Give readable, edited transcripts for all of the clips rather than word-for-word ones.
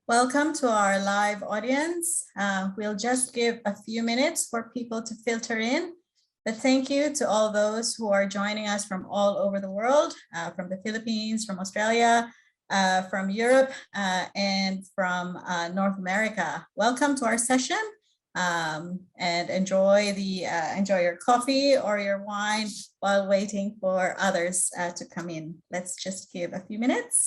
Welcome to our live audience. We'll just give a few minutes for people to filter in. But thank you to all those who are joining us from all over the world, from the Philippines, from Australia, from Europe, and from North America. Welcome to our session, and enjoy your coffee or your wine while waiting for others to come in. Let's just give a few minutes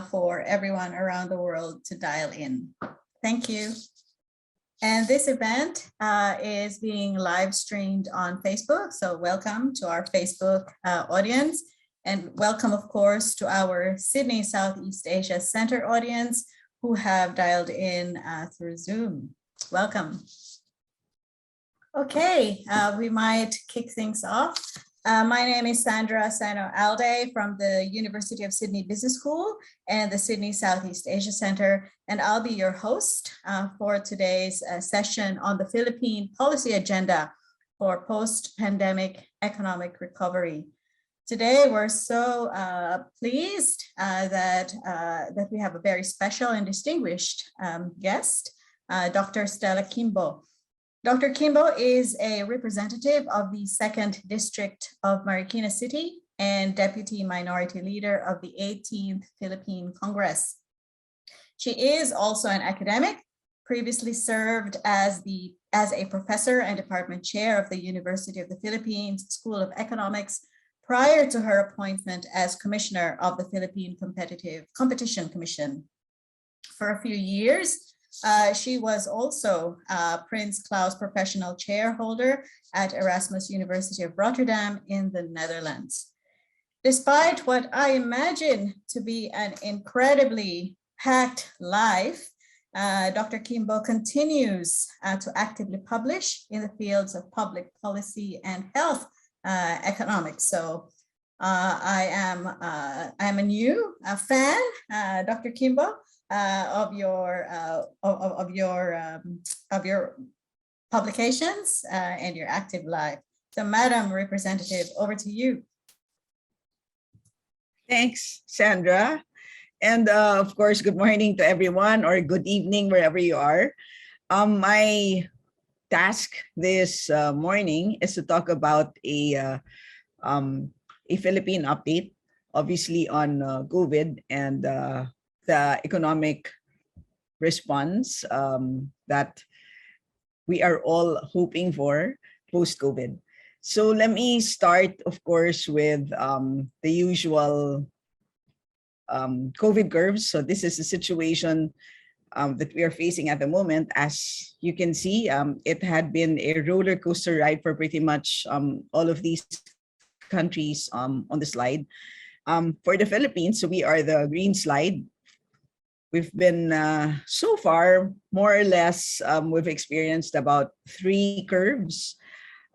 for everyone around the world to dial in. Thank you. And this event is being live streamed on Facebook. So welcome to our Facebook audience, and welcome, of course, to our Sydney Southeast Asia Center audience who have dialed in through Zoom. Welcome. Okay, we might kick things off. My name is Sandra Sano-Alde from the University of Sydney Business School and the Sydney Southeast Asia Center, and I'll be your host for today's session on the Philippine policy agenda for post-pandemic economic recovery. Today, we're so pleased that we have a very special and distinguished guest, Dr. Stella Kimbo. Dr. Kimbo is a representative of the 2nd District of Marikina City and Deputy Minority Leader of the 18th Philippine Congress. She is also an academic, previously served as a professor and department chair of the University of the Philippines School of Economics prior to her appointment as commissioner of the Philippine Competition Commission. For a few years, she was also Prince Claus Professional Chair holder at Erasmus University of Rotterdam in the Netherlands. Despite what I imagine to be an incredibly packed life, Dr. Kimbo continues to actively publish in the fields of public policy and health economics. So I am a new fan, Dr. Kimbo, of your publications and your active life. So, Madam Representative, over to you. Thanks, Sandra. And of course, good morning to everyone, or good evening wherever you are. My task this morning is to talk about a Philippine update, obviously on COVID and the economic response that we are all hoping for post-COVID. So let me start, of course, with the usual COVID curves. So this is the situation that we are facing at the moment. As you can see, it had been a roller coaster ride for pretty much all of these countries on the slide. For the Philippines, so we are the green slide. We've been, so far, more or less, we've experienced about 3 curves.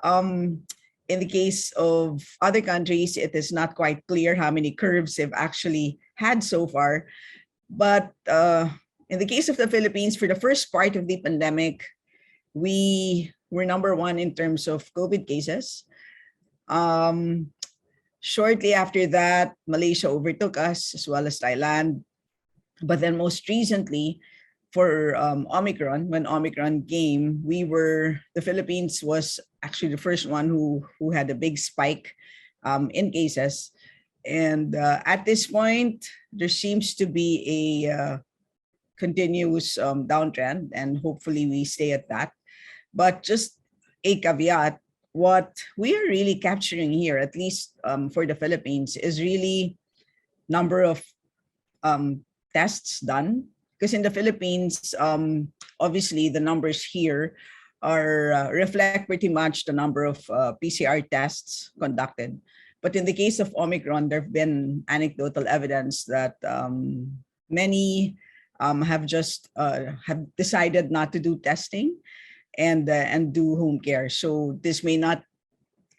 In the case of other countries, it is not quite clear how many curves they've actually had so far. But in the case of the Philippines, for the first part of the pandemic, we were #1 in terms of COVID cases. Shortly after that, Malaysia overtook us, as well as Thailand. But then most recently, for Omicron, when Omicron came, the Philippines was actually the first one who had a big spike in cases. And at this point, there seems to be a continuous downtrend, and hopefully we stay at that. But just a caveat, what we are really capturing here, at least for the Philippines, is really number of tests done. Because in the Philippines, obviously the numbers here are reflect pretty much the number of PCR tests conducted. But in the case of Omicron, there have been anecdotal evidence that many have just have decided not to do testing and do home care. So this may not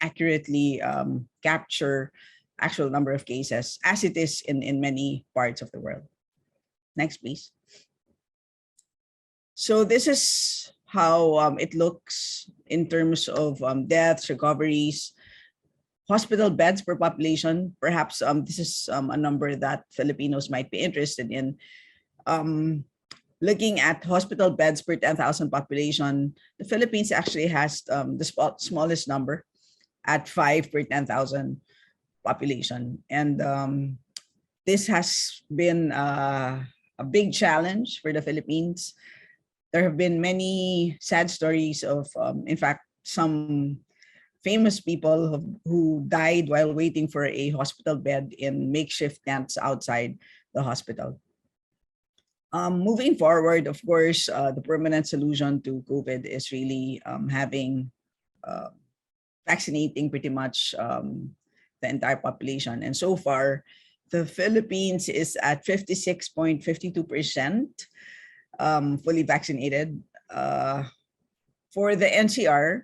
accurately capture actual number of cases as it is in many parts of the world. Next, please. So this is how it looks in terms of deaths, recoveries, hospital beds per population. Perhaps this is a number that Filipinos might be interested in. Looking at hospital beds per 10,000 population, the Philippines actually has the smallest number at 5 per 10,000 population. And this has been a big challenge for the Philippines. There have been many sad stories of, in fact, some famous people who died while waiting for a hospital bed in makeshift tents outside the hospital. Moving forward, of course, the permanent solution to COVID is really vaccinating pretty much the entire population. And so far, the Philippines is at 56.52% fully vaccinated. For the NCR,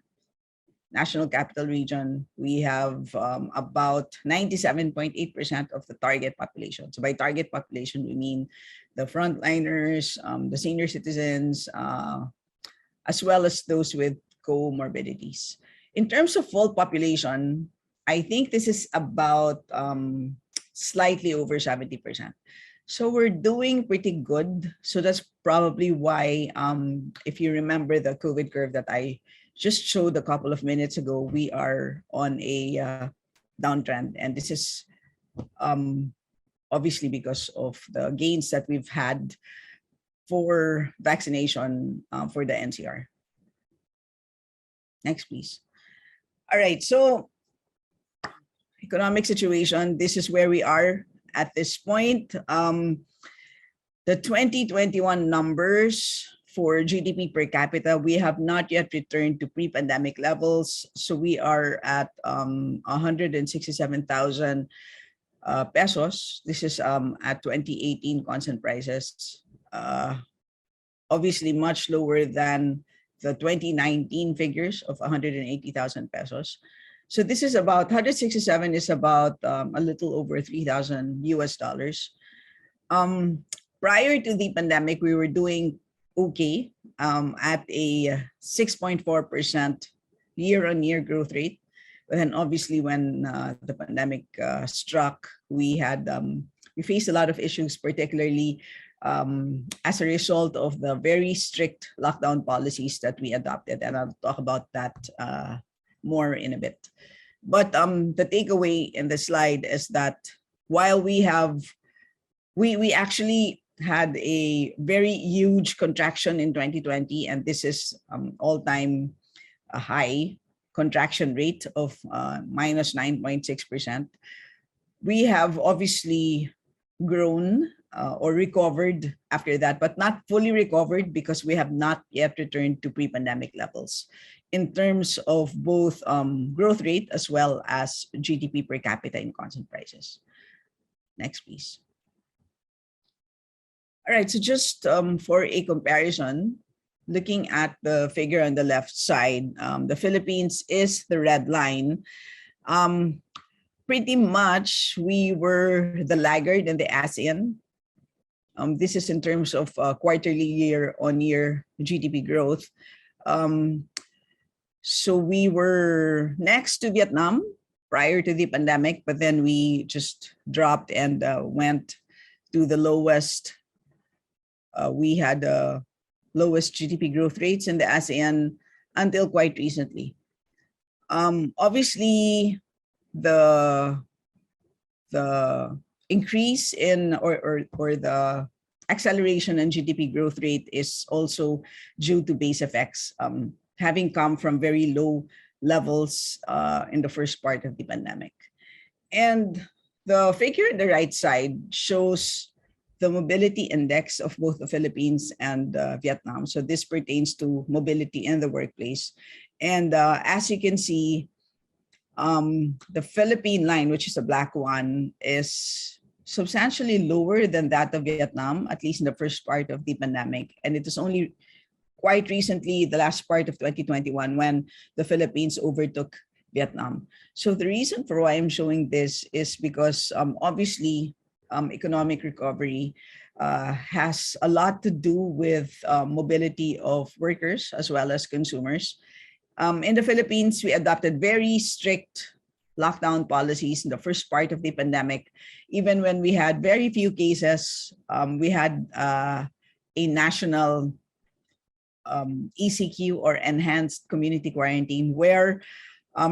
National Capital Region, we have about 97.8% of the target population. So by target population, we mean the frontliners, the senior citizens, as well as those with comorbidities. In terms of full population, I think this is about slightly over 70%. So we're doing pretty good. So that's probably why, if you remember the COVID curve that I just showed a couple of minutes ago, we are on a downtrend. And this is obviously because of the gains that we've had for vaccination for the NCR. Next, please. All right, so economic situation, this is where we are at this point. The 2021 numbers for GDP per capita, we have not yet returned to pre-pandemic levels. So we are at 167,000 pesos. This is at 2018 constant prices. Obviously much lower than the 2019 figures of 180,000 pesos. So this is about 167 is about a little over 3,000 US dollars. Prior to the pandemic, we were doing okay at a 6.4% year-on-year growth rate. But then obviously when the pandemic struck, we faced a lot of issues, particularly as a result of the very strict lockdown policies that we adopted. And I'll talk about that more in a bit. But the takeaway in the slide is that while we actually had a very huge contraction in 2020, and this is all-time high contraction rate of minus 9.6%. We have obviously grown or recovered after that, but not fully recovered because we have not yet returned to pre-pandemic levels in terms of both growth rate as well as GDP per capita in constant prices. Next, please. All right, so just for a comparison, looking at the figure on the left side, the Philippines is the red line. Pretty much, we were the laggard in the ASEAN. This is in terms of quarterly year-on-year GDP growth. So we were next to Vietnam prior to the pandemic, but then we just dropped and went to the lowest. We had lowest GDP growth rates in the ASEAN until quite recently. Obviously, the increase in or the acceleration in GDP growth rate is also due to base effects, having come from very low levels in the first part of the pandemic. And the figure on the right side shows the mobility index of both the Philippines and Vietnam. So this pertains to mobility in the workplace. And as you can see, the Philippine line, which is the black one, is substantially lower than that of Vietnam, at least in the first part of the pandemic. And it is only quite recently, the last part of 2021, when the Philippines overtook Vietnam. So the reason for why I'm showing this is because obviously economic recovery has a lot to do with mobility of workers as well as consumers. In the Philippines, we adopted very strict lockdown policies in the first part of the pandemic, even when we had very few cases, we had a national ECQ, or enhanced community quarantine, where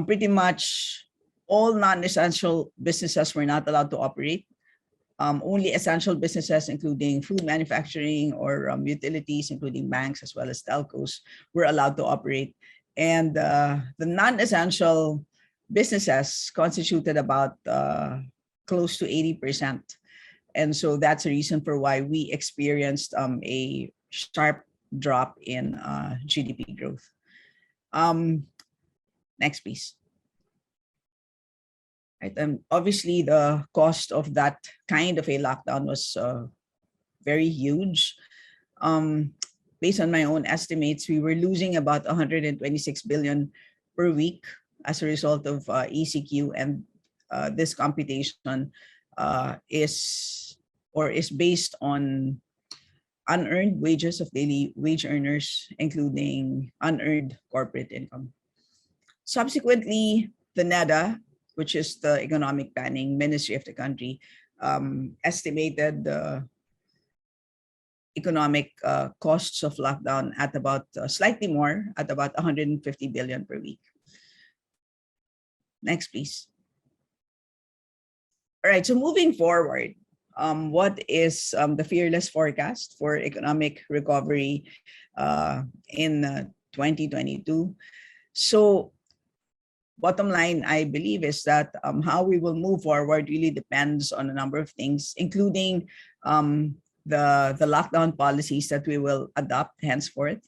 pretty much all non-essential businesses were not allowed to operate. Only essential businesses, including food manufacturing or utilities, including banks as well as telcos, were allowed to operate. And the non-essential businesses constituted about close to 80%. And so that's the reason for why we experienced a sharp drop in GDP growth. Next, please. Right. Obviously, the cost of that kind of a lockdown was very huge. Based on my own estimates, we were losing about 126 billion per week as a result of ECQ, and this computation is based on unearned wages of daily wage earners, including unearned corporate income. Subsequently, the NEDA, which is the Economic Planning Ministry of the country, estimated the economic costs of lockdown at about slightly more, at about 150 billion per week. Next, please. All right, so moving forward, what is the fearless forecast for economic recovery in 2022? So bottom line, I believe, is that how we will move forward really depends on a number of things, including the lockdown policies that we will adopt henceforth,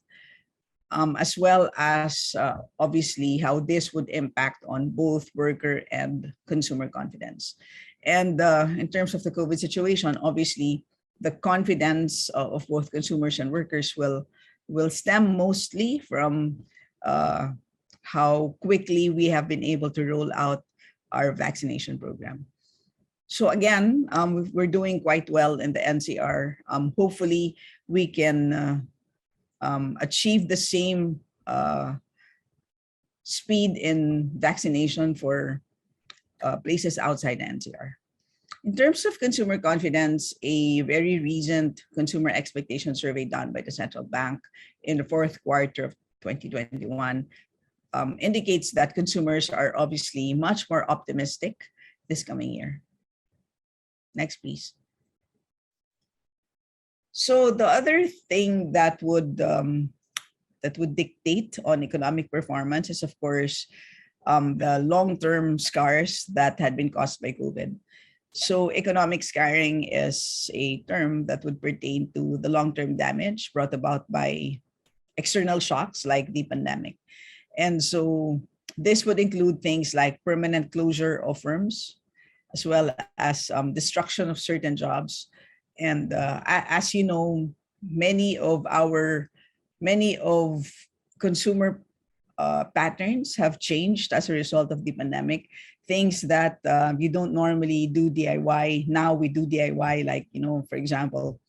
as well as obviously how this would impact on both worker and consumer confidence. And in terms of the COVID situation, obviously the confidence of both consumers and workers will stem mostly from how quickly we have been able to roll out our vaccination program. So again, we're doing quite well in the NCR. Hopefully, we can achieve the same speed in vaccination for places outside the NCR. In terms of consumer confidence, a very recent consumer expectation survey done by the central bank in the fourth quarter of 2021 indicates that consumers are obviously much more optimistic this coming year. Next, please. So the other thing that would dictate on economic performance is, of course, the long-term scars that had been caused by COVID. So economic scarring is a term that would pertain to the long-term damage brought about by external shocks like the pandemic. And so this would include things like permanent closure of firms, as well as destruction of certain jobs. And as you know, many of consumer patterns have changed as a result of the pandemic. Things that you don't normally do DIY, now we do DIY, like, for example,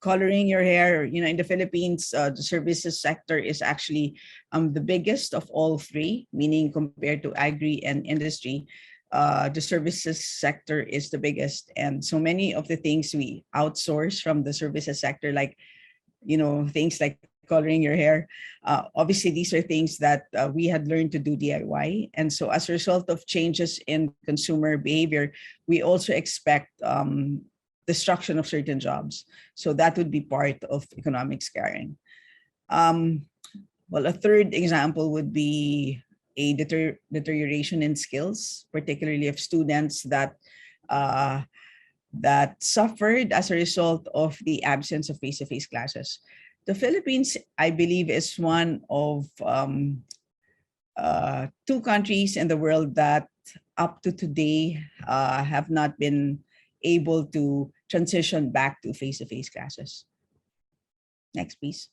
coloring your hair. In the Philippines, the services sector is actually the biggest of all three, meaning compared to agri and industry, the services sector is the biggest. And so many of the things we outsource from the services sector, like, things like coloring your hair, obviously these are things that we had learned to do DIY. And so as a result of changes in consumer behavior, we also expect destruction of certain jobs. So that would be part of economic scarring. Well, a third example would be a deterioration in skills, particularly of students that suffered as a result of the absence of face-to-face classes. The Philippines, I believe, is one of two countries in the world that up to today have not been able to transition back to face-to-face classes. Next, please.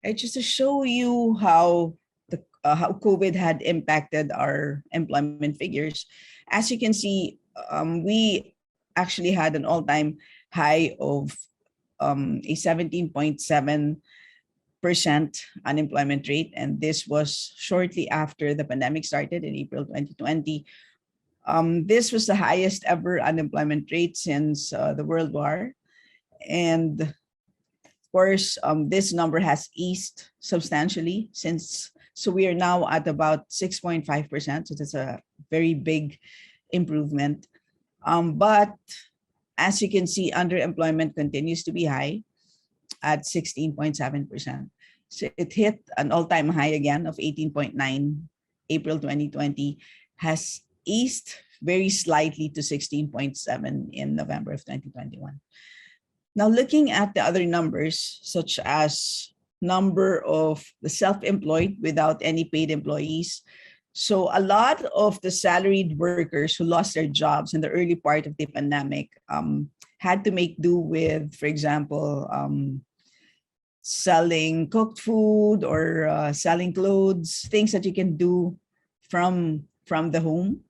Just to show you how COVID had impacted our employment figures. As you can see, we actually had an all-time high of a 17.7 unemployment rate, and this was shortly after the pandemic started in April 2020. This was the highest ever unemployment rate since the World War. And of course, this number has eased substantially so we are now at about 6.5%. So that's a very big improvement. But as you can see, underemployment continues to be high at 16.7%. So it hit an all-time high again of 18.9 April 2020, has eased very slightly to 16.7 in November of 2021. Now, looking at the other numbers, such as number of the self-employed without any paid employees. So a lot of the salaried workers who lost their jobs in the early part of the pandemic had to make do with, for example, selling cooked food or selling clothes, things that you can do from the home.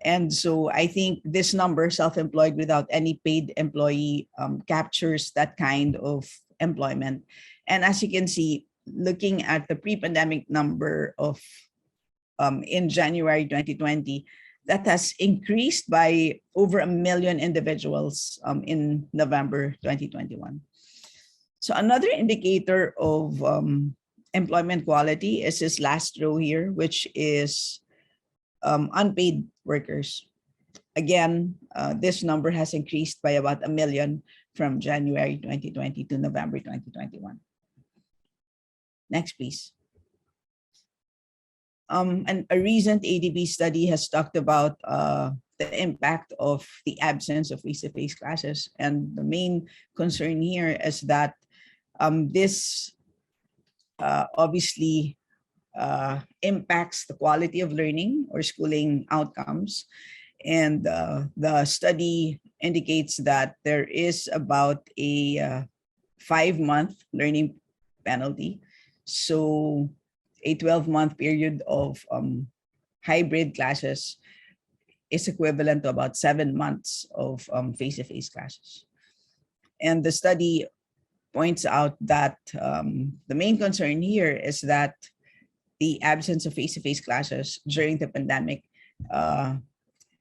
And so I think this number, self-employed without any paid employee, captures that kind of employment. And as you can see, looking at the pre-pandemic number of in January 2020, that has increased by over 1 million individuals in November 2021. So another indicator of employment quality is this last row here, which is unpaid workers. Again, this number has increased by about 1 million from January 2020 to November 2021. Next, please. And a recent ADB study has talked about the impact of the absence of face-to-face classes. And the main concern here is that this obviously impacts the quality of learning or schooling outcomes. And the study indicates that there is about a 5-month learning penalty. So a 12-month period of hybrid classes is equivalent to about 7 months of face-to-face classes. And the study points out that the main concern here is that the absence of face-to-face classes during the pandemic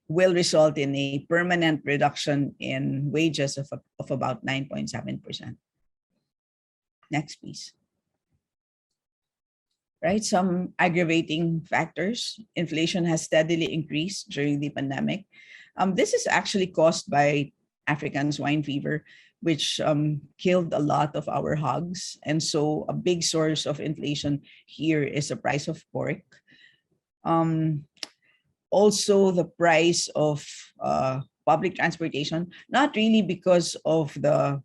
will result in a permanent reduction in wages of about 9.7%. Next, please. Right, some aggravating factors. Inflation has steadily increased during the pandemic. This is actually caused by African swine fever, which killed a lot of our hogs. And so a big source of inflation here is the price of pork. Also, the price of public transportation, not really because of the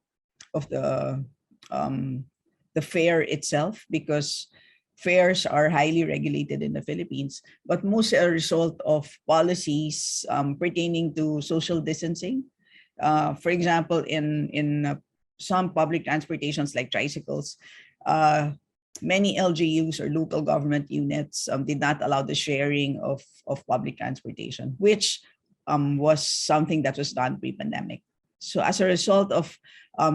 fare itself, because fares are highly regulated in the Philippines, but mostly a result of policies pertaining to social distancing. For example, in some public transportations like tricycles, many LGUs or local government units did not allow the sharing of public transportation, which was something that was done pre-pandemic. So as a result of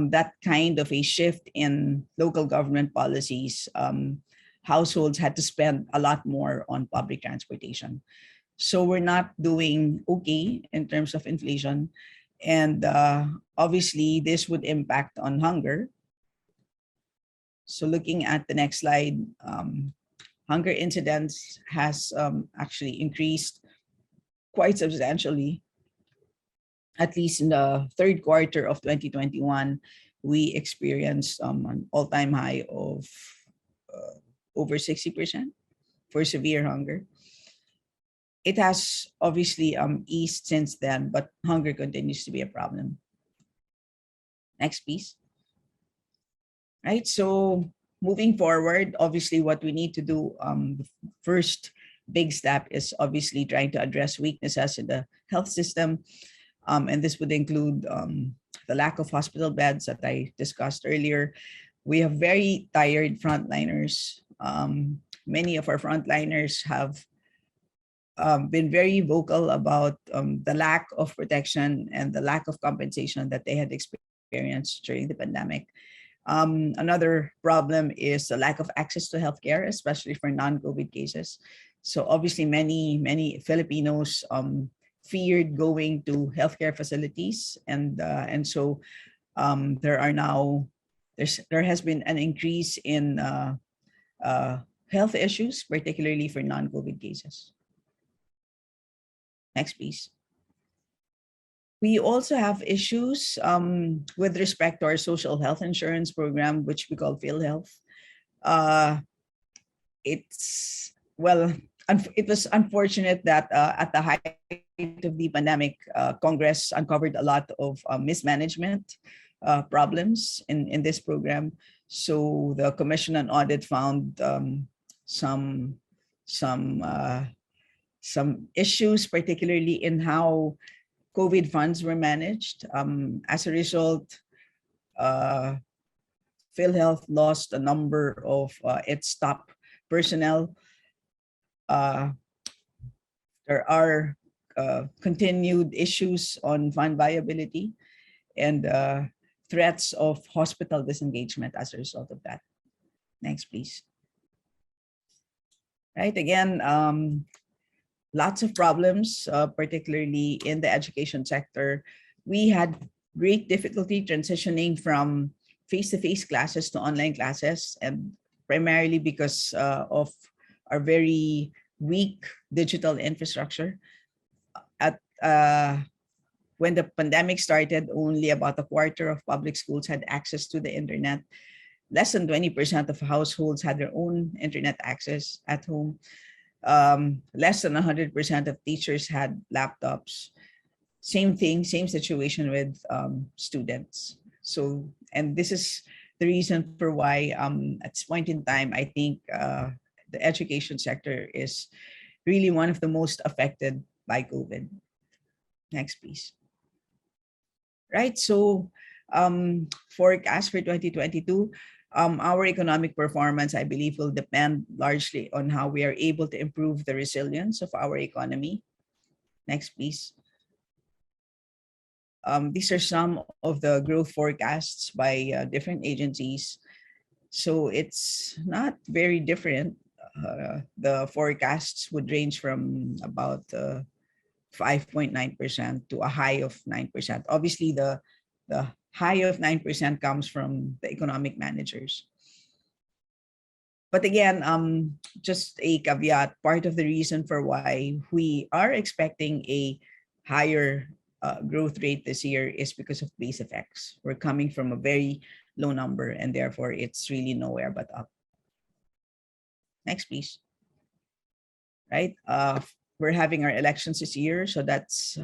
that kind of a shift in local government policies, households had to spend a lot more on public transportation. So we're not doing okay in terms of inflation. And obviously, this would impact on hunger. So looking at the next slide, hunger incidence has actually increased quite substantially. At least in the third quarter of 2021, we experienced an all-time high of over 60% for severe hunger. It has obviously eased since then, but hunger continues to be a problem. Next, please. Right, so moving forward, obviously what we need to do, the first big step is obviously trying to address weaknesses in the health system. And this would include the lack of hospital beds that I discussed earlier. We have very tired frontliners. Many of our frontliners have been very vocal about the lack of protection and the lack of compensation that they had experienced during the pandemic. Another problem is the lack of access to healthcare, especially for non-COVID cases. So obviously many Filipinos feared going to healthcare facilities, and so there has been an increase in health issues, particularly for non-COVID cases. Next, please. We also have issues with respect to our social health insurance program, which we call PhilHealth. It was unfortunate that at the height of the pandemic, Congress uncovered a lot of mismanagement problems in this program. So the Commission on Audit found some issues, particularly in how COVID funds were managed. As a result, PhilHealth lost a number of its top personnel. There are continued issues on fund viability and threats of hospital disengagement as a result of that. Next, please. Right, again, lots of problems, particularly in the education sector. We had great difficulty transitioning from face-to-face classes to online classes, and primarily because of our very weak digital infrastructure. When the pandemic started, only about a quarter of public schools had access to the internet. Less than 20% of households had their own internet access at home. Less than 100% of teachers had laptops. Same thing, same situation with students. So, and this is the reason for why at this point in time, I think the education sector is really one of the most affected by COVID. Next, please. Right, so forecast for 2022, our economic performance, I believe, will depend largely on how we are able to improve the resilience of our economy. Next, please. These are some of the growth forecasts by different agencies. So it's not very different. The forecasts would range from about 5.9% to a high of 9%. Obviously, the high of 9% comes from the economic managers. But again, just a caveat, part of the reason for why we are expecting a higher growth rate this year is because of base effects. We're coming from a very low number, and therefore it's really nowhere but up. Next, please. Right, we're having our elections this year, so that's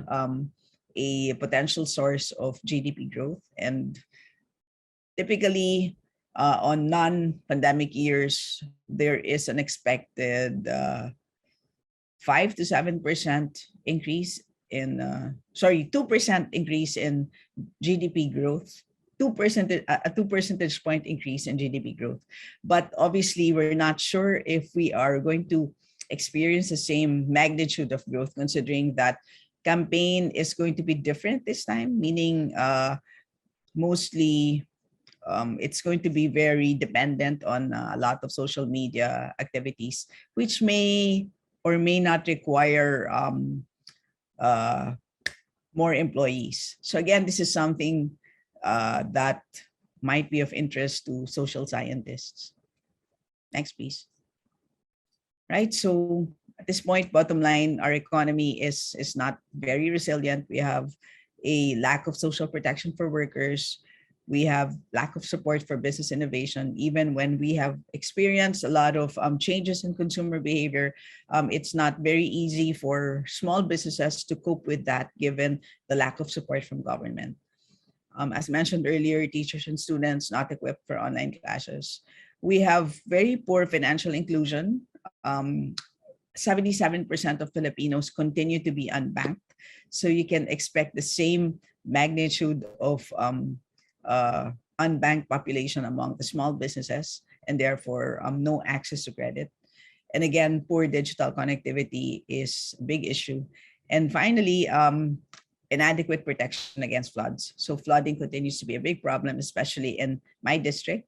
a potential source of GDP growth. And typically, on non-pandemic years, there is an expected 5 to 7% increase in 2% increase in GDP growth, 2% a 2 percentage point increase in GDP growth. But obviously, we're not sure if we are going to experience the same magnitude of growth, considering that campaign is going to be different this time, meaning mostly it's going to be very dependent on a lot of social media activities, which may or may not require more employees. So again, this is something that might be of interest to social scientists. Next, please. Right, so at this point, bottom line, our economy is not very resilient. We have a lack of social protection for workers. We have lack of support for business innovation. Even when we have experienced a lot of changes in consumer behavior, it's not very easy for small businesses to cope with that, given the lack of support from government. As mentioned earlier, teachers and students not equipped for online classes. We have very poor financial inclusion. 77% of Filipinos continue to be unbanked. So you can expect the same magnitude of unbanked population among the small businesses, and therefore no access to credit. And again, poor digital connectivity is a big issue. And finally, inadequate protection against floods. So flooding continues to be a big problem, especially in my district.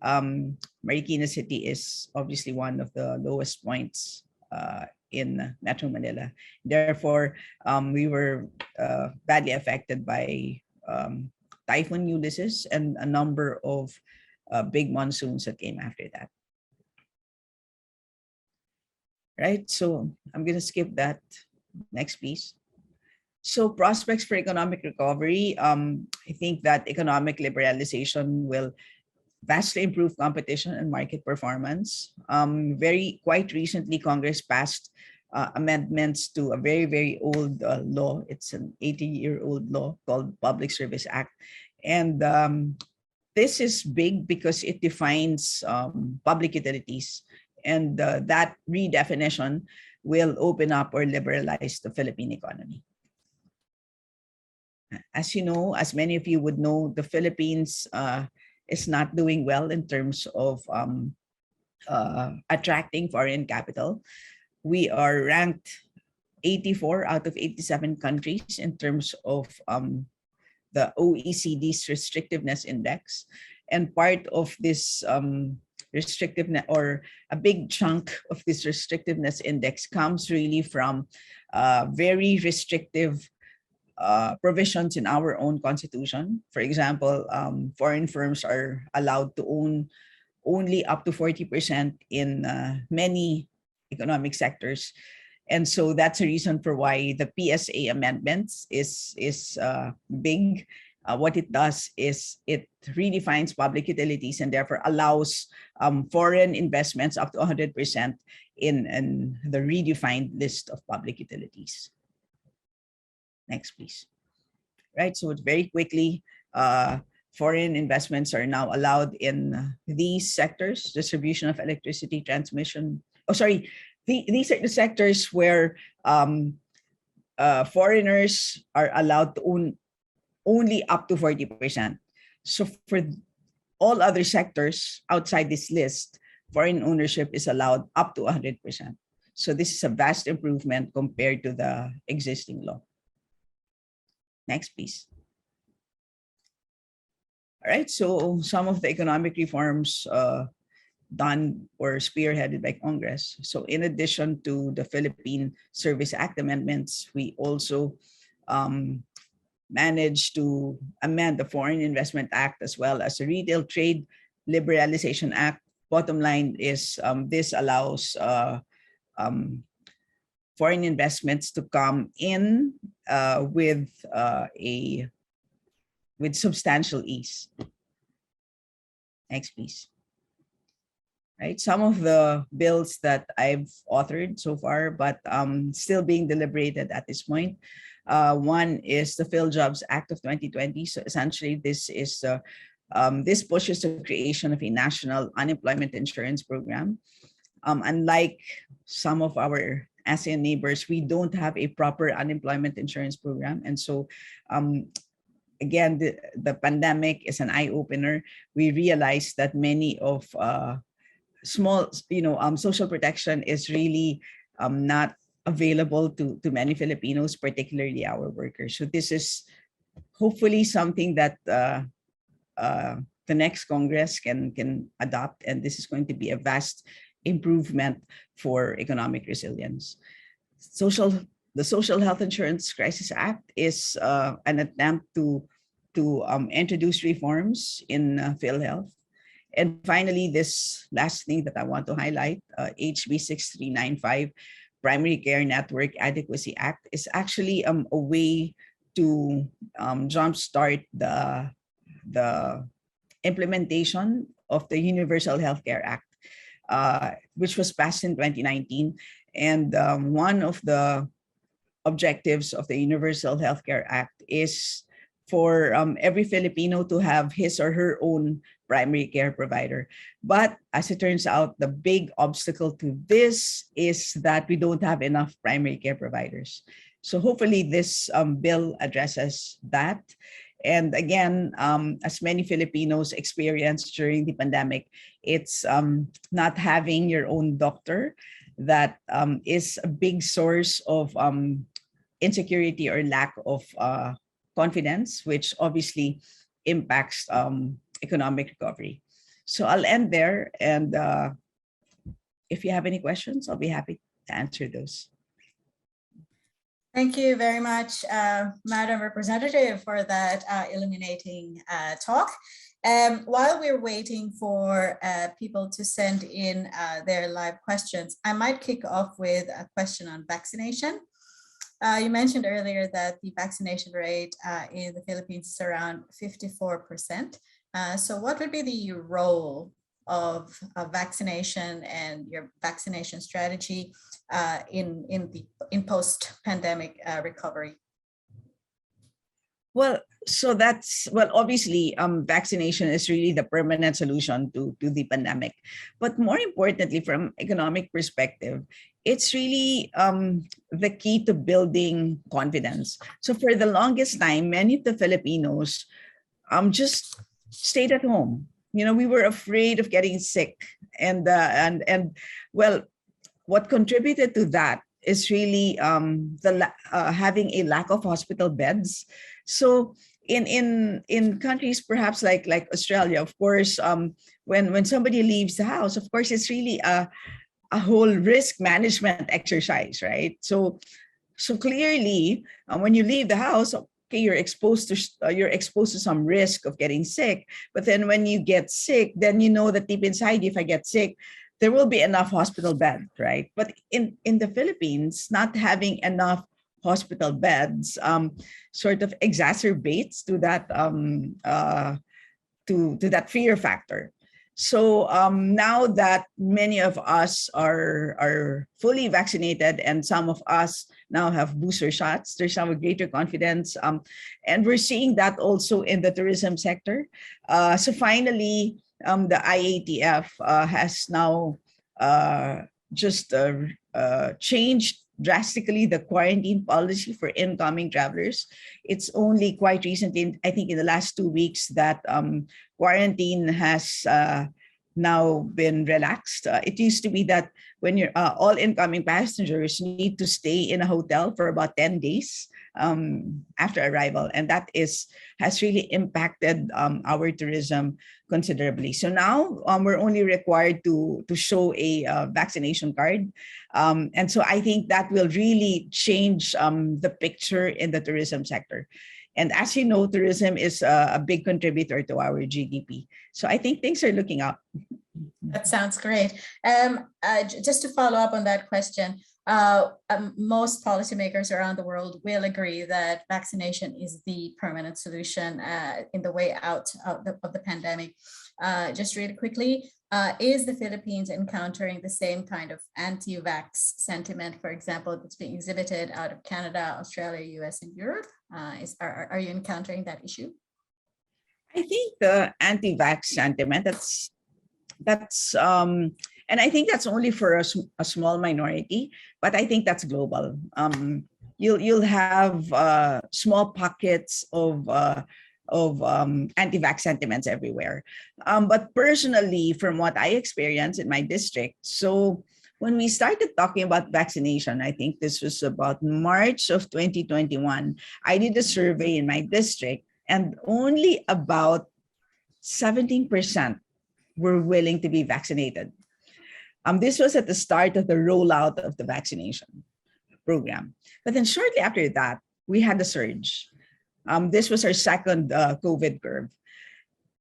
Marikina City is obviously one of the lowest points in Metro Manila. Therefore, we were badly affected by Typhoon Ulysses and a number of big monsoons that came after that. Right, so I'm going to skip that. Next, please. So prospects for economic recovery, I think that economic liberalization will vastly improve competition and market performance. Quite recently, Congress passed amendments to a very old law. It's an 80-year-old law called Public Service Act. And this is big because it defines public utilities. And that redefinition will open up or liberalize the Philippine economy. As you know, as many of you would know, the Philippines is not doing well in terms of attracting foreign capital. We are ranked 84 out of 87 countries in terms of the OECD's restrictiveness index. And part of this restrictiveness, or a big chunk of this restrictiveness index, comes really from very restrictive provisions in our own constitution. For example, foreign firms are allowed to own only up to 40% in many economic sectors. And so that's a reason for why the PSA amendments is big. What it does is it redefines public utilities and therefore allows foreign investments up to 100% in the redefined list of public utilities. Next, please. Right, so very quickly, foreign investments are now allowed in these sectors: distribution of electricity, transmission. These are the sectors where foreigners are allowed to own only up to 40%. So for all other sectors outside this list, foreign ownership is allowed up to 100%. So this is a vast improvement compared to the existing law. Next, please. All right, so some of the economic reforms done or spearheaded by Congress. So in addition to the Philippine Service Act amendments, we also managed to amend the Foreign Investment Act as well as the Retail Trade Liberalization Act. Bottom line is this allows foreign investments to come in with substantial ease. Next, please. Right, some of the bills that I've authored so far, but still being deliberated at this point. One is the PhilJobs Act of 2020. So essentially, this is this pushes the creation of a national unemployment insurance program. Unlike some of our ASEAN neighbors, we don't have a proper unemployment insurance program, and so again, the pandemic is an eye opener. We realized that many of social protection is really not available to many Filipinos, particularly our workers. So this is hopefully something that the next Congress can adopt, and this is going to be a vast improvement for economic resilience. The Social Health Insurance Crisis Act is an attempt to introduce reforms in PhilHealth. And finally, this last thing that I want to highlight, HB 6395, Primary Care Network Adequacy Act, is actually a way to jumpstart the implementation of the Universal Healthcare Act, which was passed in 2019. And one of the objectives of the Universal Healthcare Act is for every Filipino to have his or her own primary care provider. But as it turns out, the big obstacle to this is that we don't have enough primary care providers. So hopefully this bill addresses that. And again, as many Filipinos experienced during the pandemic, it's not having your own doctor that is a big source of insecurity or lack of confidence, which obviously impacts economic recovery. So I'll end there, and if you have any questions, I'll be happy to answer those. Thank you very much, Madam Representative, for that illuminating talk. While we're waiting for people to send in their live questions, I might kick off with a question on vaccination. You mentioned earlier that the vaccination rate in the Philippines is around 54%. So what would be the role of vaccination and your vaccination strategy in post-pandemic recovery? Well, so obviously, vaccination is really the permanent solution to the pandemic. But more importantly, from economic perspective, it's really the key to building confidence. So for the longest time, many of the Filipinos just stayed at home. We were afraid of getting sick, and well, what contributed to that is really having a lack of hospital beds. So in countries perhaps like Australia, of course, when somebody leaves the house, of course, it's really a whole risk management exercise, right? So clearly, when you leave the house, okay, you're exposed to some risk of getting sick. But then when you get sick, then you know that deep inside you, if I get sick, there will be enough hospital beds, right? But in the Philippines, not having enough hospital beds sort of exacerbates to that to that fear factor. So now that many of us are fully vaccinated, and some of us now have booster shots, there's some greater confidence, and we're seeing that also in the tourism sector. So finally, the IATF has now just changed drastically the quarantine policy for incoming travelers. It's only quite recently, I think in the last 2 weeks, that quarantine has now been relaxed. It used to be that when you're all incoming passengers need to stay in a hotel for about 10 days after arrival, and that has really impacted our tourism considerably. So now we're only required to show a vaccination card, and so I think that will really change the picture in the tourism sector. And as you know, tourism is a big contributor to our GDP. So I think things are looking up. That sounds great. Just to follow up on that question, most policymakers around the world will agree that vaccination is the permanent solution in the way out of the pandemic. Just really quickly, is the Philippines encountering the same kind of anti-vax sentiment, for example, that's being exhibited out of Canada, Australia, US, and Europe? Are you encountering that issue? I think the anti-vax sentiment, that's and I think that's only for a small minority, but I think that's global. You'll have small pockets of anti-vax sentiments everywhere. But personally, from what I experienced in my district, so when we started talking about vaccination, I think this was about March of 2021, I did a survey in my district, and only about 17% were willing to be vaccinated. This was at the start of the rollout of the vaccination program. But then shortly after that, we had a surge. This was our second COVID curve.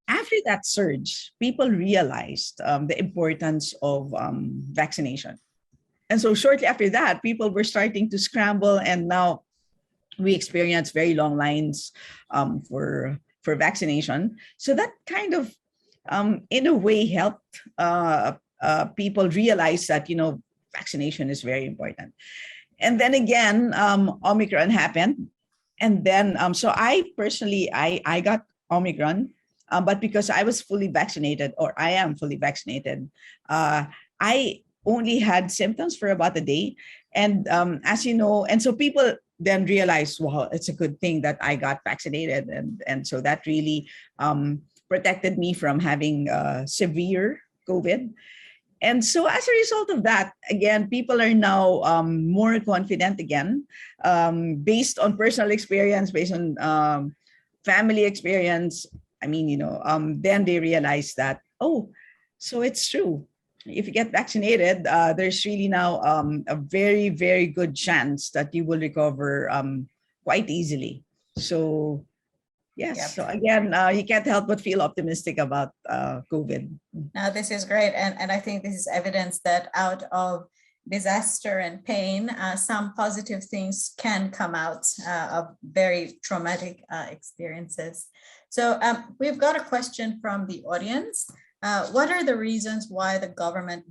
After that surge, people realized the importance of vaccination. And so shortly after that, people were starting to scramble, and now we experience very long lines for vaccination. So that kind of, in a way, helped people realize that, vaccination is very important. And then again, Omicron happened. And then, so I personally, I got Omicron, but because I was fully vaccinated, or I am fully vaccinated, I only had symptoms for about a day. And as you know, and so people then realized, wow, it's a good thing that I got vaccinated. And so that really protected me from having severe COVID. And so as a result of that, again, people are now more confident again, based on personal experience, based on family experience. I mean, then they realize that, oh, so it's true. If you get vaccinated, there's really now a very, very good chance that you will recover quite easily. So yes, Yep. so again, you can't help but feel optimistic about COVID. Now, this is great. And I think this is evidence that out of disaster and pain, some positive things can come out of very traumatic experiences. So we've got a question from the audience. What are the reasons why the government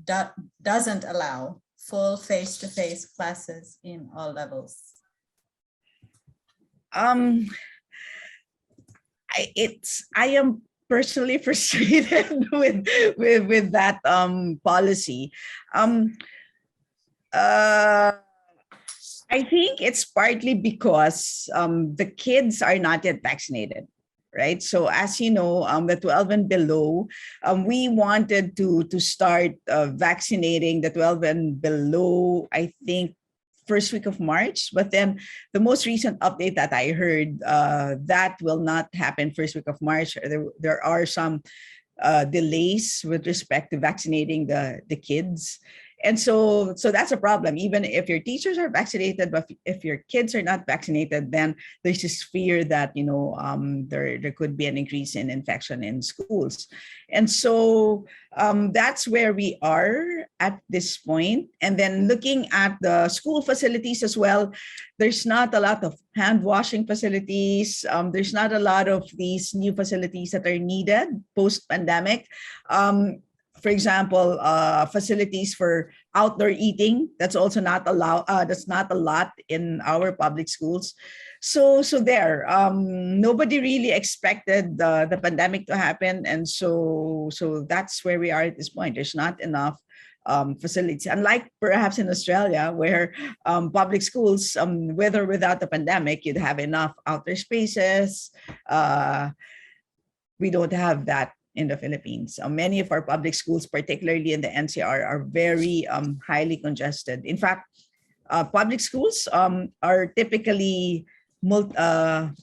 doesn't allow full face-to-face classes in all levels? I am personally frustrated with that policy. I think it's partly because the kids are not yet vaccinated, right? So as you know, the 12 and below, we wanted to start vaccinating the 12 and below, I think, first week of March. But then the most recent update that I heard, that will not happen first week of March. There are some delays with respect to vaccinating the kids. And so that's a problem. Even if your teachers are vaccinated, but if your kids are not vaccinated, then there's this fear that, there could be an increase in infection in schools. And so that's where we are at this point. And then looking at the school facilities as well, there's not a lot of hand washing facilities. There's not a lot of these new facilities that are needed post-pandemic. For example, facilities for outdoor eating, that's also not allowed. That's not a lot in our public schools. So there, nobody really expected the pandemic to happen, and so that's where we are at this point. There's not enough facilities, unlike perhaps in Australia, where public schools, with or without the pandemic, you'd have enough outdoor spaces. We don't have that in the Philippines. Many of our public schools, particularly in the NCR, are very highly congested. In fact, public schools are typically multiple.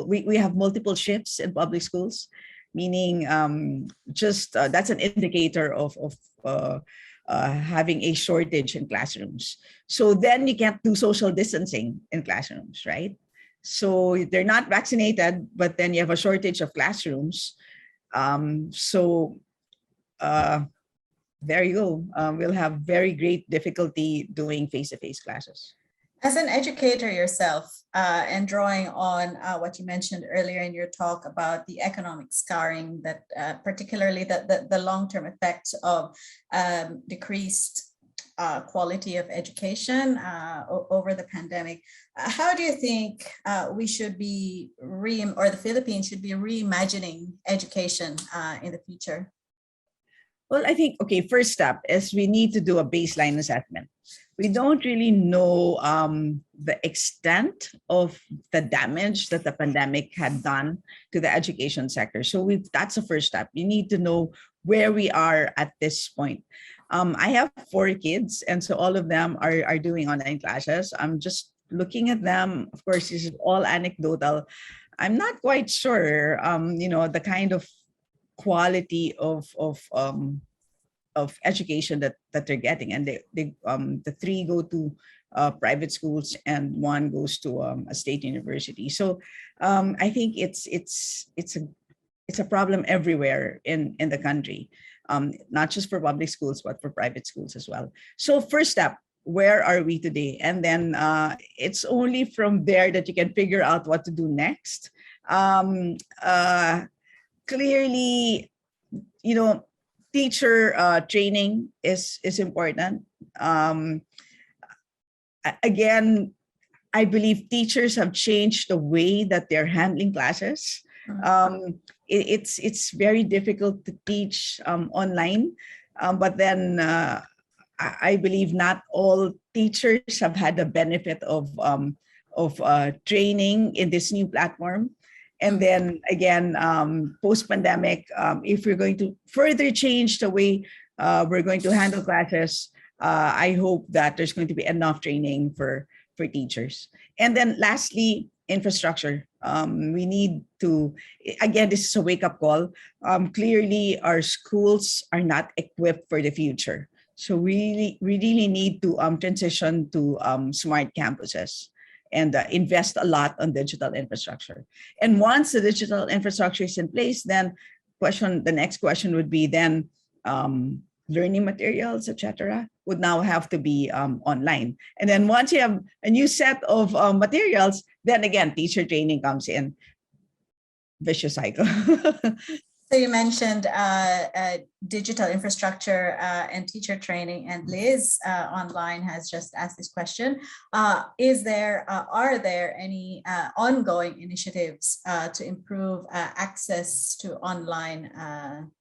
We have multiple shifts in public schools, meaning that's an indicator of having a shortage in classrooms. So then you can't do social distancing in classrooms, right? So they're not vaccinated, but then you have a shortage of classrooms. There you go. We'll have very great difficulty doing face-to-face classes. As an educator yourself, and drawing on what you mentioned earlier in your talk about the economic scarring, that particularly the long-term effects of decreased quality of education over the pandemic, how do you think we should be or the Philippines should be reimagining education in the future? Well, I think, first step is we need to do a baseline assessment. We don't really know the extent of the damage that the pandemic had done to the education sector. So that's the first step. You need to know where we are at this point. I have 4 kids, and so all of them are doing online classes. I'm just looking at them. Of course, this is all anecdotal. I'm not quite sure, the kind of quality of education that they're getting, and the 3 go to private schools and 1 goes to a state university. So I think it's a problem everywhere in the country, not just for public schools but for private schools as well. So first step, where are we today? And then it's only from there that you can figure out what to do next. Clearly, teacher training is important. Again, I believe teachers have changed the way that they're handling classes. It's very difficult to teach online, but then I believe not all teachers have had the benefit of training in this new platform. And then again, post-pandemic, if we're going to further change the way we're going to handle classes. I hope that there's going to be enough training for teachers. And then lastly, infrastructure. We need to, again, this is a wake-up call. Clearly, our schools are not equipped for the future. So we really need to transition to smart campuses and invest a lot on digital infrastructure. And once the digital infrastructure is in place, then the next question would be then learning materials, etc., would now have to be online. And then once you have a new set of materials, then again, teacher training comes in. Vicious cycle. So you mentioned digital infrastructure and teacher training, and Liz online has just asked this question. Are there any ongoing initiatives to improve access to online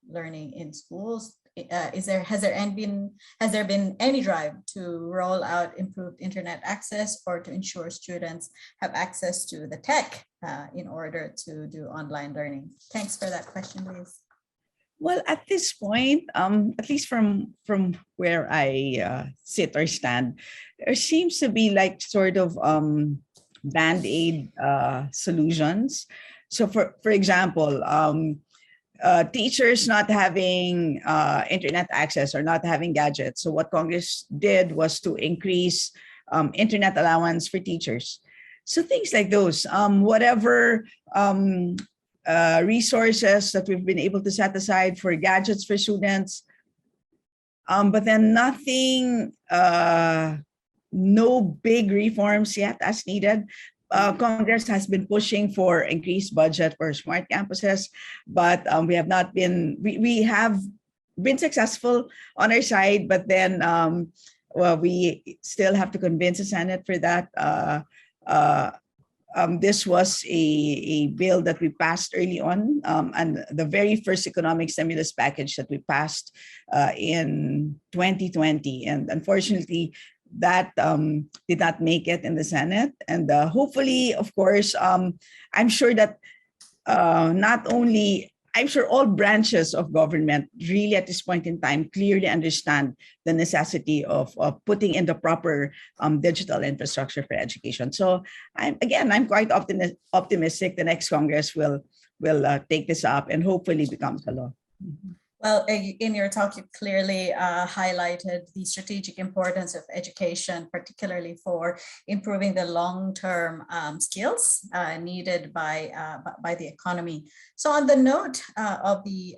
learning in schools? Has there been any drive to roll out improved internet access or to ensure students have access to the tech in order to do online learning? Thanks for that question, Liz. Well, at this point, at least from where I sit or stand, there seems to be like sort of band-aid solutions. So for example, teachers not having internet access or not having gadgets. So what Congress did was to increase internet allowance for teachers. So things like those, whatever resources that we've been able to set aside for gadgets for students, but then nothing, no big reforms yet as needed. Congress has been pushing for increased budget for smart campuses, but we have not been, we have been successful on our side, but then well, we still have to convince the Senate for that. This was a bill that we passed early on, and the very first economic stimulus package that we passed in 2020. And unfortunately, that did not make it in the Senate. And hopefully, of course, I'm sure that I'm sure all branches of government really at this point in time clearly understand the necessity of putting in the proper digital infrastructure for education. So I'm quite optimistic the next Congress will take this up and hopefully becomes a law. Well, in your talk, you clearly highlighted the strategic importance of education, particularly for improving the long-term skills needed by the economy. So on the note of the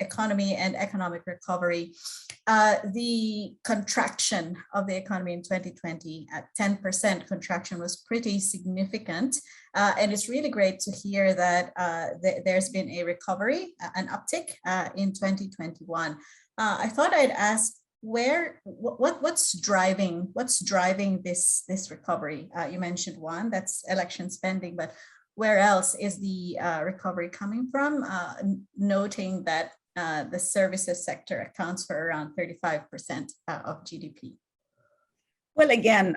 economy and economic recovery, the contraction of the economy in 2020 at 10% contraction was pretty significant. And it's really great to hear that there's been a recovery, an uptick in 2021. I thought I'd ask what's driving this recovery? You mentioned one, that's election spending, but where else is the recovery coming from? Noting that the services sector accounts for around 35% of GDP. Well, again,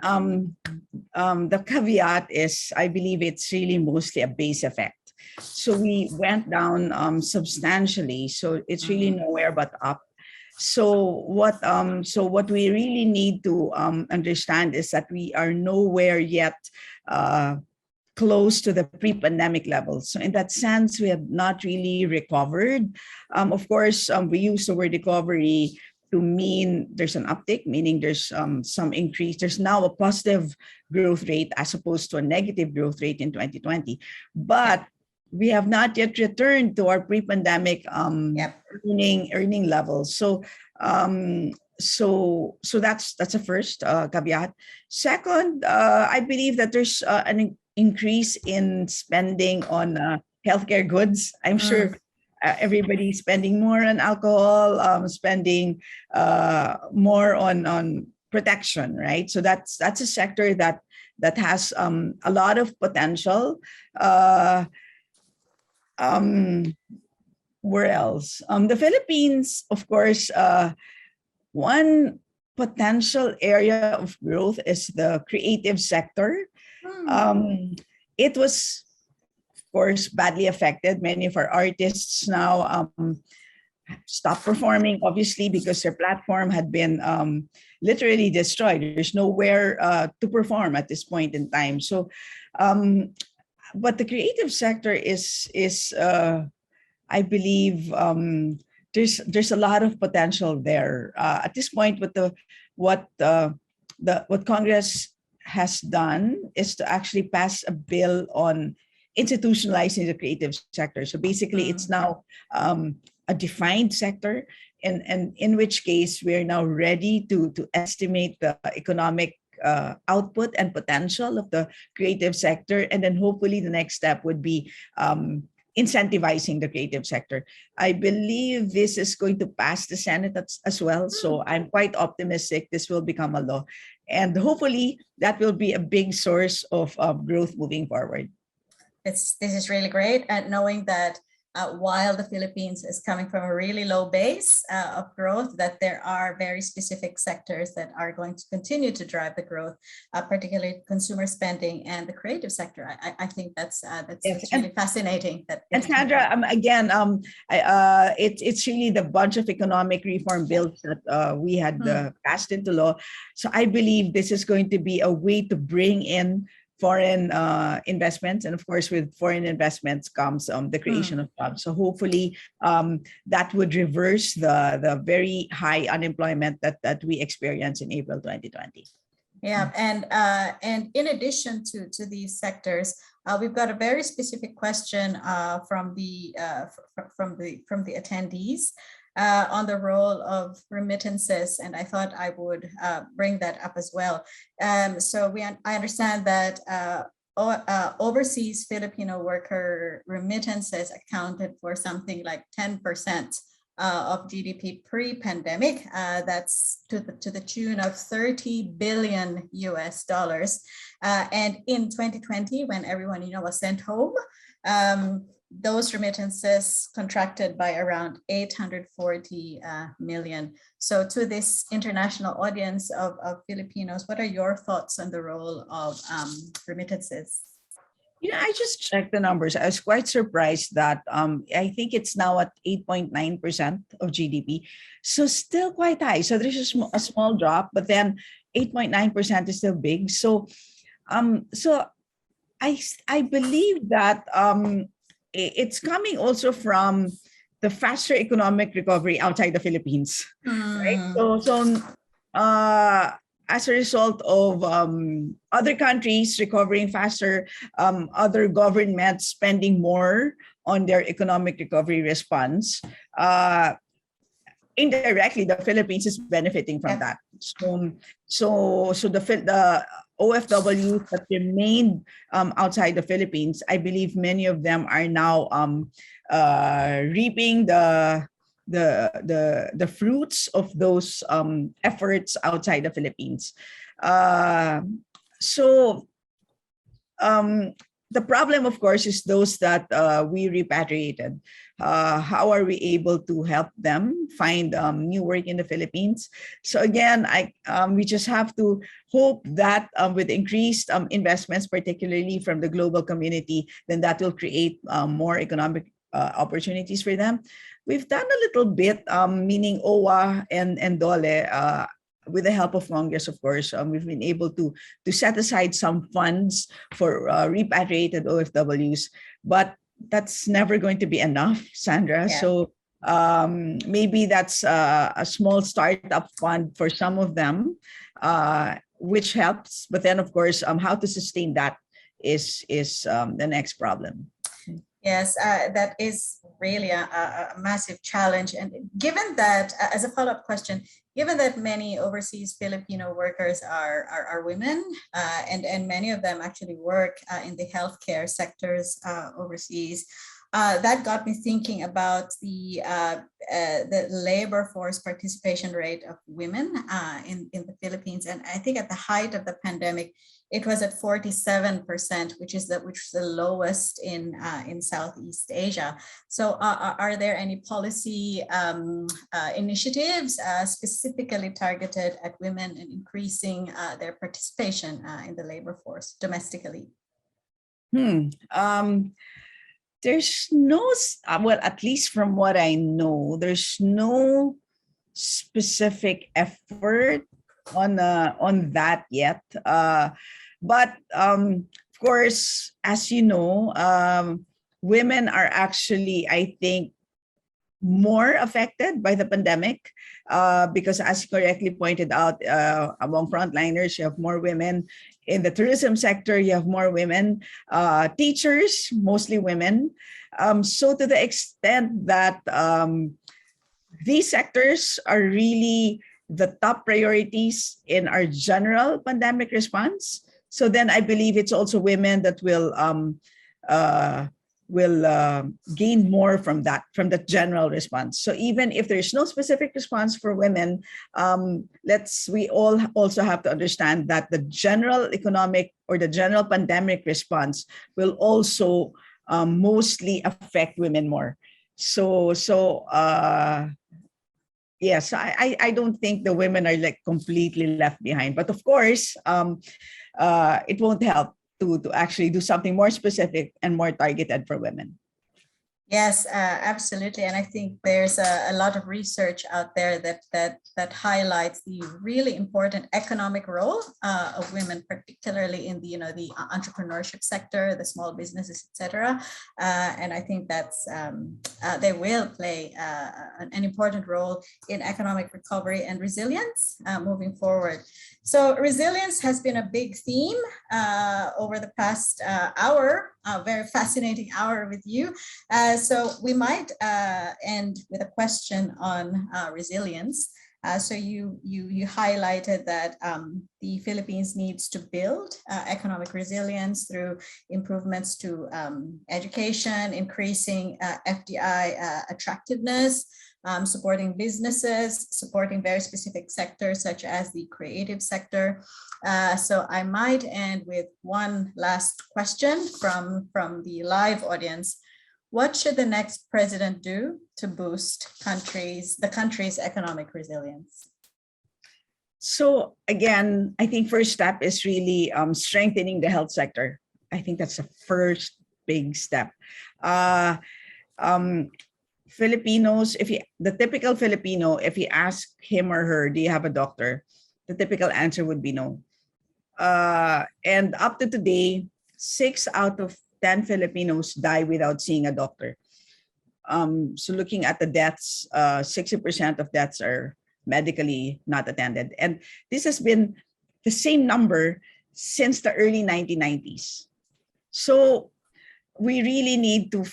the caveat is, I believe it's really mostly a base effect. So we went down substantially. So it's really nowhere but up. So what we really need to understand is that we are nowhere yet close to the pre-pandemic levels. So in that sense, we have not really recovered. Of course, we use the word recovery to mean there's an uptick, meaning there's some increase. There's now a positive growth rate as opposed to a negative growth rate in 2020. But we have not yet returned to our pre-pandemic earning levels. So that's a first caveat. Second, I believe that there's an increase in spending on healthcare goods. I'm sure everybody's spending more on alcohol, spending more on protection, right? So that's a sector that has a lot of potential. Where else? The Philippines, of course, one potential area of growth is the creative sector. It was, of course, badly affected. Many of our artists now stopped performing, obviously, because their platform had been literally destroyed. There's nowhere to perform at this point in time. So, but the creative sector is I believe there's a lot of potential there. At this point, with what Congress has done is to actually pass a bill on institutionalizing the creative sector. So basically, it's now a defined sector, and in which case we're now ready to estimate the economic output and potential of the creative sector, and then hopefully the next step would be incentivizing the creative sector. I believe this is going to pass the Senate as well, so I'm quite optimistic this will become a law, and hopefully that will be a big source of growth moving forward. This is really great, and knowing that while the Philippines is coming from a really low base of growth, that there are very specific sectors that are going to continue to drive the growth, particularly consumer spending and the creative sector. I think that's really fascinating. And Sandra, again, it's really the bunch of economic reform bills that we had passed into law. So I believe this is going to be a way to bring in foreign investments, and of course, with foreign investments comes the creation of jobs. So hopefully, that would reverse the very high unemployment that we experienced in April 2020. Yeah, and in addition to these sectors, we've got a very specific question from the attendees on the role of remittances, and I thought I would bring that up as well. So I understand that overseas Filipino worker remittances accounted for something like 10% of GDP pre-pandemic. That's to the tune of $30 billion US. And in 2020, when everyone was sent home, those remittances contracted by around 840 million. So to this international audience of Filipinos, what are your thoughts on the role of remittances? I just checked the numbers. I was quite surprised that I think it's now at 8.9% of GDP. So still quite high. So there's a small drop, but then 8.9% is still big. So I believe that it's coming also from the faster economic recovery outside the Philippines, right? So as a result of other countries recovering faster, other governments spending more on their economic recovery response, indirectly, the Philippines is benefiting from that. So the OFWs that remained outside the Philippines, I believe many of them are now reaping the fruits of those efforts outside the Philippines. The problem, of course, is those that we repatriated. How are we able to help them find new work in the Philippines? So again, we just have to hope that with increased investments, particularly from the global community, then that will create more economic opportunities for them. We've done a little bit, meaning OWA and DOLE, with the help of Congress, of course, we've been able to set aside some funds for repatriated OFWs, but that's never going to be enough, Sandra. Yeah. So maybe that's a small startup fund for some of them, which helps. But then, of course, how to sustain that is the next problem. Yes, that is really a massive challenge. And given that, as a follow-up question, given that many overseas Filipino workers are women, and many of them actually work in the healthcare sectors overseas, that got me thinking about the labor force participation rate of women in the Philippines. And I think at the height of the pandemic, it was at 47%, which is the lowest in Southeast Asia. So are there any policy initiatives specifically targeted at women and increasing their participation in the labor force domestically? There's no, well, at least from what I know, there's no specific effort on that yet. But of course, as you know, women are actually, I think, more affected by the pandemic because, as you correctly pointed out, among frontliners, you have more women. In the tourism sector, you have more women. Teachers, mostly women. So to the extent that these sectors are really the top priorities in our general pandemic response. So then I believe it's also women that will gain more from that general response. So even if there's no specific response for women, we all also have to understand that the general economic or the general pandemic response will also mostly affect women more. Yes, I don't think the women are like completely left behind, but of course, it won't help to actually do something more specific and more targeted for women. Yes, absolutely. And I think there's a lot of research out there that highlights the really important economic role of women, particularly in the entrepreneurship sector, the small businesses, etc. And I think that's they will play an important role in economic recovery and resilience moving forward. So resilience has been a big theme over the past hour, a very fascinating hour with you. So we might end with a question on resilience. So you highlighted that the Philippines needs to build economic resilience through improvements to education, increasing FDI attractiveness, supporting businesses, supporting very specific sectors such as the creative sector. So I might end with one last question from the live audience. What should the next president do to boost the country's economic resilience? So again, I think first step is really strengthening the health sector. I think that's the first big step. Filipinos, the typical Filipino, if you ask him or her, do you have a doctor? The typical answer would be no. And up to today, 6 out of 10 Filipinos die without seeing a doctor. So looking at the deaths, 60% of deaths are medically not attended. And this has been the same number since the early 1990s. So we really need to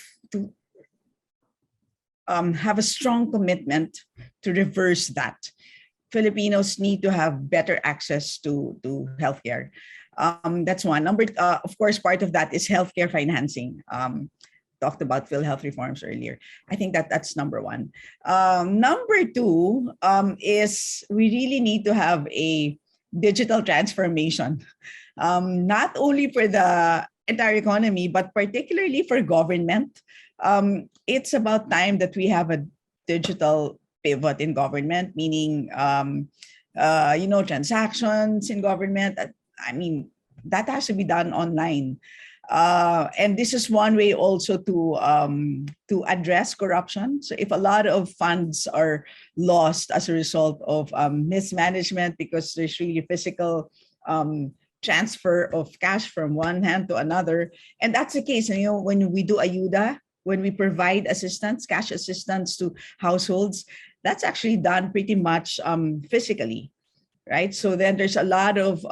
have a strong commitment to reverse that. Filipinos need to have better access to healthcare. That's one. Of course, part of that is healthcare financing. Talked about PhilHealth reforms earlier. I think that's number one. Number two is we really need to have a digital transformation, not only for the entire economy, but particularly for government. It's about time that we have a digital pivot in government, meaning, transactions in government. I mean, that has to be done online. And this is one way also to address corruption. So if a lot of funds are lost as a result of mismanagement because there's really physical transfer of cash from one hand to another, and that's the case, when we do ayuda, when we provide assistance, cash assistance to households, that's actually done pretty much physically, right? So then there's a lot of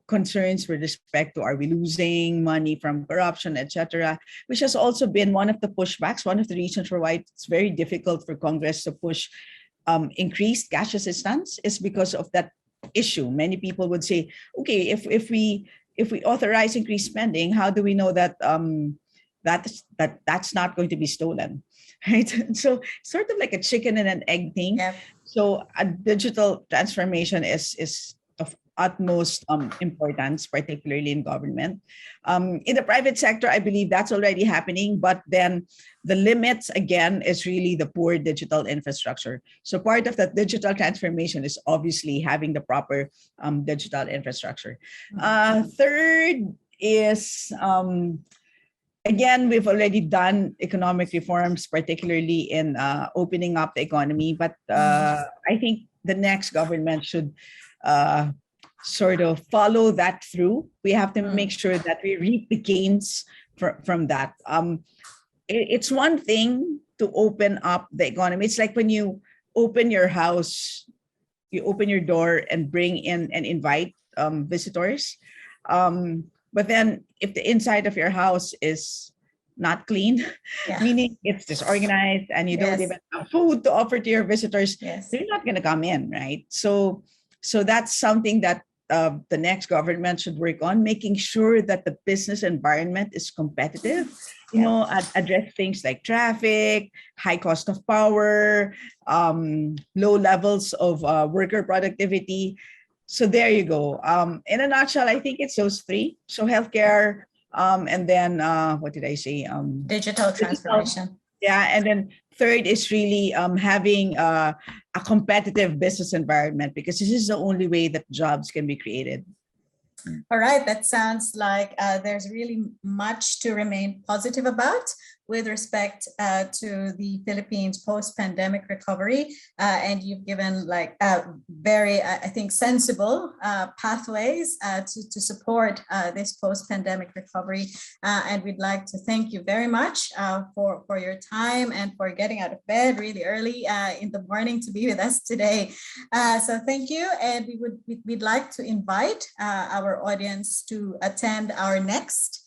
concerns with respect to are we losing money from corruption, etc., which has also been one of the pushbacks, one of the reasons for why it's very difficult for Congress to push increased cash assistance is because of that issue. Many people would say, okay, if we authorize increased spending, how do we know that that's not going to be stolen, right? So sort of like a chicken and an egg thing. Yeah. So a digital transformation is of utmost importance, particularly in government. In the private sector, I believe that's already happening, but then the limits again is really the poor digital infrastructure. So part of that digital transformation is obviously having the proper digital infrastructure. Third is again, we've already done economic reforms, particularly in opening up the economy. But I think the next government should sort of follow that through. We have to make sure that we reap the gains from that. It's one thing to open up the economy. It's like when you open your house, you open your door and bring in and invite visitors. But then if the inside of your house is not clean, meaning it's disorganized and you don't even have food to offer to your visitors, they're not going to come in, right? So that's something that the next government should work on, making sure that the business environment is competitive, address things like traffic, high cost of power, low levels of worker productivity. So there you go. In a nutshell, I think it's those three. So healthcare, and then what did I say? Digital transformation. Yeah, and then third is really having a competitive business environment, because this is the only way that jobs can be created. All right, that sounds like there's really much to remain positive about with respect to the Philippines post-pandemic recovery. And you've given like very, I think, sensible pathways to support this post-pandemic recovery. And we'd like to thank you very much for your time and for getting out of bed really early in the morning to be with us today. So thank you. And we'd like to invite our audience to attend our next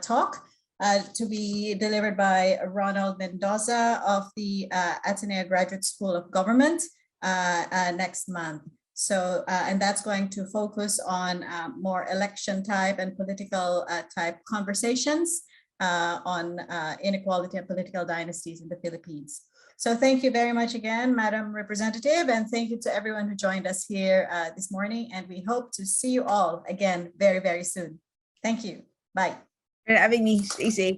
talk, to be delivered by Ronald Mendoza of the Ateneo Graduate School of Government next month. So, and that's going to focus on more election type and political type conversations on inequality and political dynasties in the Philippines. So thank you very much again, Madam Representative, and thank you to everyone who joined us here this morning. And we hope to see you all again very, very soon. Thank you. Bye. For having me. Stay safe.